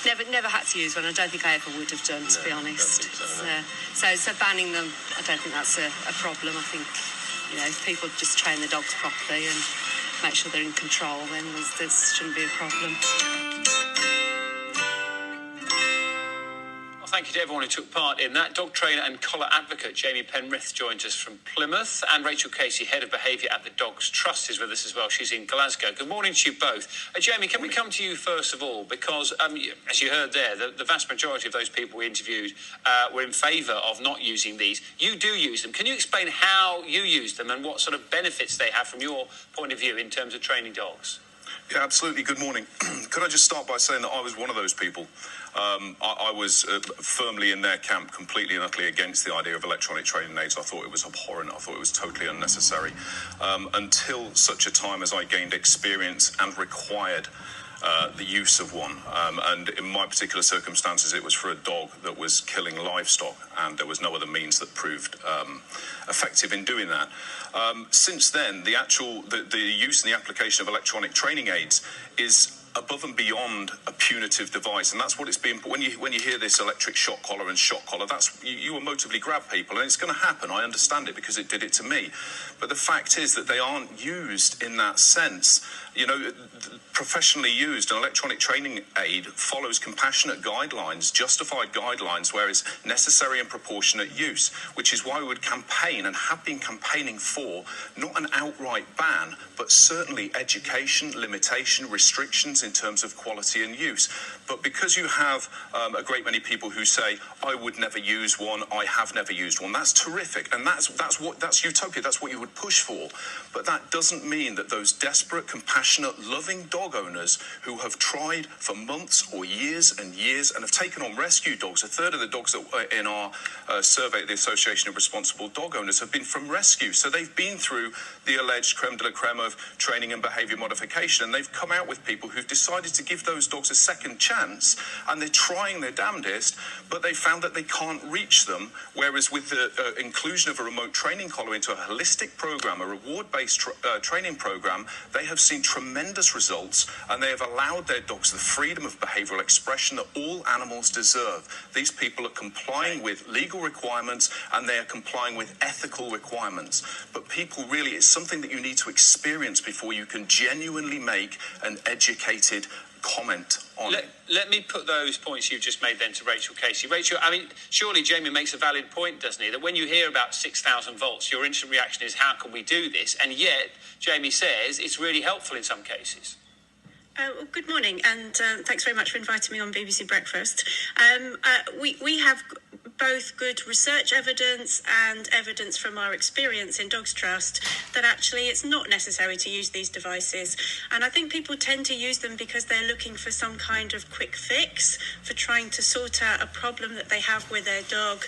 Never had to use one. I don't think I ever would have done, to be honest. So banning them, I don't think that's a problem. I think, if people just train the dogs properly and make sure they're in control, then there shouldn't be a problem. Thank you to everyone who took part in that. Dog trainer and collar advocate Jamie Penrith joined us from Plymouth, and Rachel Casey, head of behaviour at the Dogs Trust, is with us as well. She's in Glasgow. Good morning to you both. Jamie, can we come to you first of all? Because, as you heard there, the vast majority of those people we interviewed were in favour of not using these. You do use them. Can you explain how you use them and what sort of benefits they have from your point of view in terms of training dogs? Yeah, absolutely. Good morning. Could I just start by saying that I was one of those people. I was firmly in their camp, completely and utterly against the idea of electronic training aids. I thought it was abhorrent. I thought it was totally unnecessary. Until such a time as I gained experience and required the use of one. And in my particular circumstances, it was for a dog that was killing livestock, and there was no other means that proved effective in doing that. Since then, the use and the application of electronic training aids is above and beyond a punitive device, and that's what it's been. When you hear this electric shock collar and shock collar, that's you emotively grab people, and it's going to happen. I understand it because it did it to me. But the fact is that they aren't used in that sense. Professionally used, an electronic training aid follows compassionate guidelines, justified guidelines, where it's necessary and proportionate use, which is why we would campaign and have been campaigning for not an outright ban, but certainly education, limitation, restrictions in terms of quality and use. But because you have a great many people who say, I would never use one, I have never used one, that's terrific, and that's utopia, that's what you would push for. But that doesn't mean that those desperate, compassionate, loving dog owners who have tried for months or years and years and have taken on rescue dogs, a third of the dogs that in our survey at the Association of Responsible Dog Owners have been from rescue. So they've been through the alleged creme de la creme of training and behaviour modification, and they've come out with people who've decided to give those dogs a second chance, and they're trying their damnedest, but they found that they can't reach them. Whereas with the inclusion of a remote training collar into a holistic program, a reward-based training program, they have seen tremendous results, and they have allowed their dogs the freedom of behavioural expression that all animals deserve. These people are complying with legal requirements, and they are complying with ethical requirements. But people really, it's something that you need to experience before you can genuinely make an educated comment on it. Let me put those points you've just made then to Rachel Casey. Rachel, surely Jamie makes a valid point, doesn't he? That when you hear about 6,000 volts, your instant reaction is, how can we do this? And yet, Jamie says it's really helpful in some cases. Well, good morning, and thanks very much for inviting me on BBC Breakfast. We have both good research evidence and evidence from our experience in Dogs Trust that actually it's not necessary to use these devices. And I think people tend to use them because they're looking for some kind of quick fix for trying to sort out a problem that they have with their dog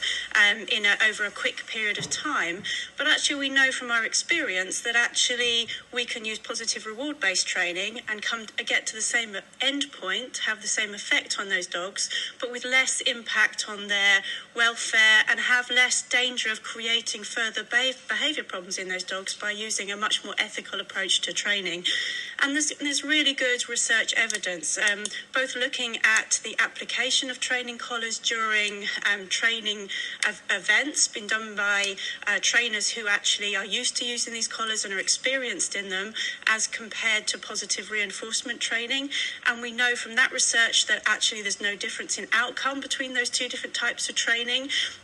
over a quick period of time. But actually we know from our experience that actually we can use positive reward-based training and get to the same end point, have the same effect on those dogs, but with less impact on their welfare, and have less danger of creating further behaviour problems in those dogs by using a much more ethical approach to training. And there's really good research evidence, both looking at the application of training collars during training events, been done by trainers who actually are used to using these collars and are experienced in them, as compared to positive reinforcement training. And we know from that research that actually there's no difference in outcome between those two different types of training,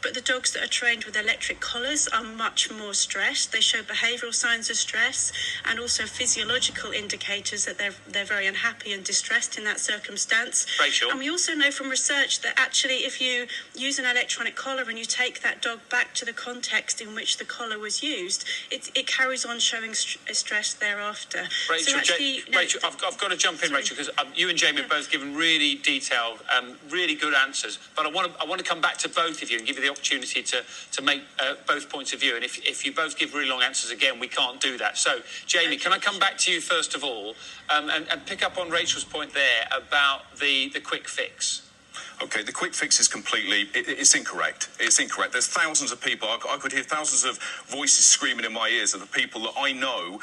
but the dogs that are trained with electric collars are much more stressed. They show behavioural signs of stress and also physiological indicators that they're very unhappy and distressed in that circumstance. Rachel? And we also know from research that actually if you use an electronic collar and you take that dog back to the context in which the collar was used, it carries on showing stress thereafter. Rachel, so actually, Rachel, I've got to jump in, Rachel, because you and Jamie have both given really detailed, really good answers. But I want to come back to both of you and give you the opportunity to make both points of view. And if you both give really long answers again, we can't do that. So, Jamie, can I come back to you first of all and pick up on Rachel's point there about the quick fix? Okay, the quick fix is completely, it's incorrect. It's incorrect. There's thousands of people, I could hear thousands of voices screaming in my ears of the people that I know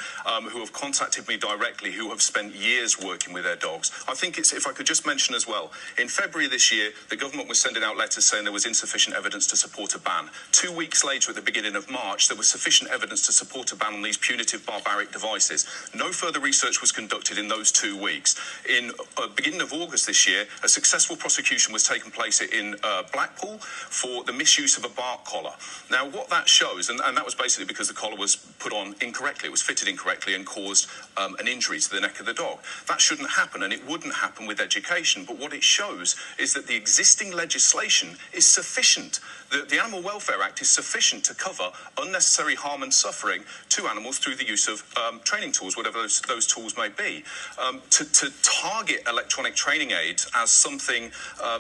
who have contacted me directly, who have spent years working with their dogs. I think it's, if I could just mention as well, in February this year, the government was sending out letters saying there was insufficient evidence to support a ban. 2 weeks later, at the beginning of March, there was sufficient evidence to support a ban on these punitive, barbaric devices. No further research was conducted in those 2 weeks. In beginning of August this year, a successful prosecution was taking place in Blackpool for the misuse of a bark collar. Now, what that shows, and that was basically because the collar was put on incorrectly, it was fitted incorrectly and caused an injury to the neck of the dog. That shouldn't happen, and it wouldn't happen with education, but what it shows is that the existing legislation is sufficient. The Animal Welfare Act is sufficient to cover unnecessary harm and suffering to animals through the use of training tools, whatever those tools may be. To target electronic training aids as something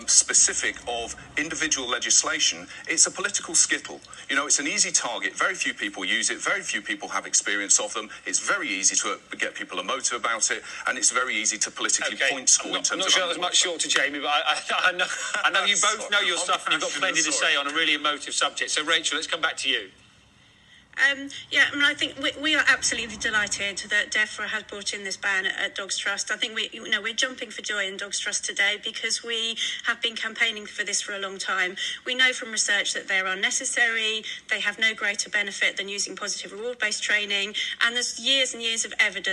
specific of individual legislation, it's a political skittle. You know, it's an easy target. Very few people use it. Very few people have experience of them. It's very easy to get people emotive about it, and it's very easy to politically point score in terms of... I'm not sure that was much shorter, Jamie, but I know you both know your stuff and you've got plenty to say on a really emotive subject. So, Rachel, let's come back to you. Yeah, I mean, I think we are absolutely delighted that DEFRA has brought in this ban at Dogs Trust. I think we're jumping for joy in Dogs Trust today because we have been campaigning for this for a long time. We know from research that they're unnecessary, they have no greater benefit than using positive reward-based training, and there's years and years of evidence